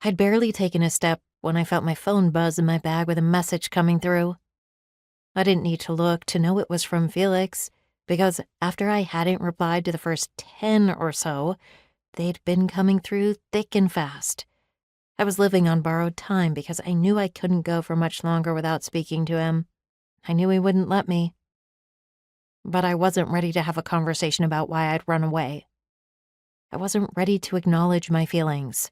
I'd barely taken a step when I felt my phone buzz in my bag with a message coming through. I didn't need to look to know it was from Felix, because after I hadn't replied to the first 10 or so, they'd been coming through thick and fast. I was living on borrowed time because I knew I couldn't go for much longer without speaking to him. I knew he wouldn't let me. But I wasn't ready to have a conversation about why I'd run away. I wasn't ready to acknowledge my feelings.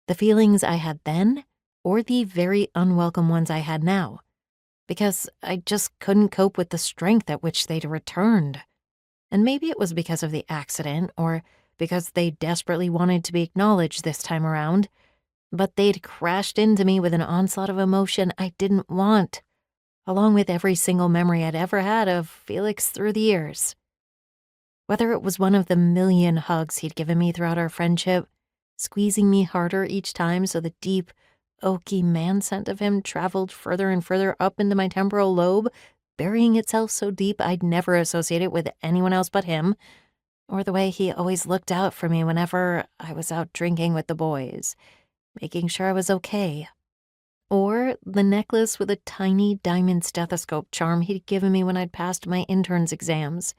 The feelings I had then, or the very unwelcome ones I had now, because I just couldn't cope with the strength at which they'd returned. And maybe it was because of the accident, or because they desperately wanted to be acknowledged this time around, but they'd crashed into me with an onslaught of emotion I didn't want, along with every single memory I'd ever had of Felix through the years. Whether it was one of the million hugs he'd given me throughout our friendship, squeezing me harder each time so the deep, oaky man scent of him traveled further and further up into my temporal lobe, burying itself so deep I'd never associate it with anyone else but him, or the way he always looked out for me whenever I was out drinking with the boys, making sure I was okay. Or the necklace with a tiny diamond stethoscope charm he'd given me when I'd passed my intern's exams,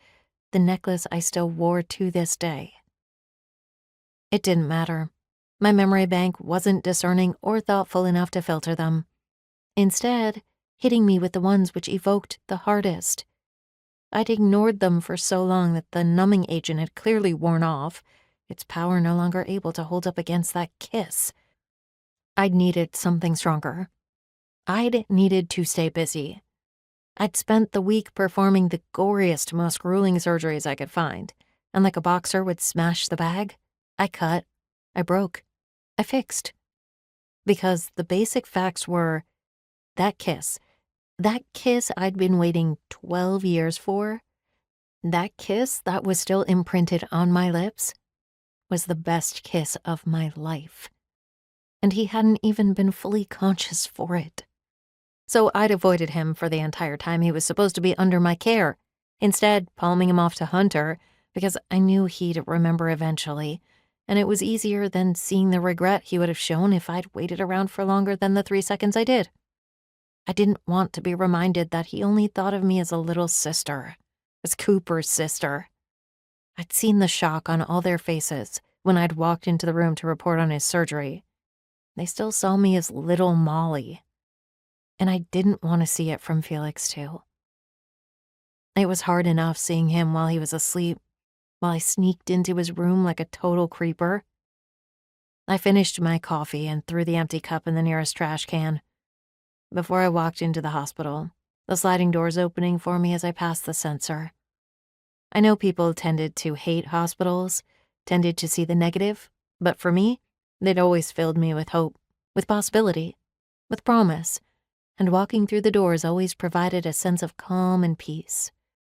the necklace I still wore to this day. It didn't matter. My memory bank wasn't discerning or thoughtful enough to filter them. Instead, hitting me with the ones which evoked the hardest. I'd ignored them for so long that the numbing agent had clearly worn off, its power no longer able to hold up against that kiss. I'd needed something stronger. I'd needed to stay busy. I'd spent the week performing the goriest, most grueling surgeries I could find, and like a boxer would smash the bag, I cut, I broke, I fixed. Because the basic facts were, that kiss I'd been waiting 12 years for, that kiss that was still imprinted on my lips, was the best kiss of my life. And he hadn't even been fully conscious for it. So I'd avoided him for the entire time he was supposed to be under my care, instead palming him off to Hunter because I knew he'd remember eventually, and it was easier than seeing the regret he would have shown if I'd waited around for longer than the 3 seconds I did. I didn't want to be reminded that he only thought of me as a little sister, as Cooper's sister. I'd seen the shock on all their faces when I'd walked into the room to report on his surgery. They still saw me as little Molly. And I didn't want to see it from Felix, too. It was hard enough seeing him while he was asleep, while I sneaked into his room like a total creeper. I finished my coffee and threw the empty cup in the nearest trash can. Before I walked into the hospital, the sliding doors opening for me as I passed the sensor. I know people tended to hate hospitals, tended to see the negative, but for me, they'd always filled me with hope, with possibility, with promise, and walking through the doors always provided a sense of calm and peace.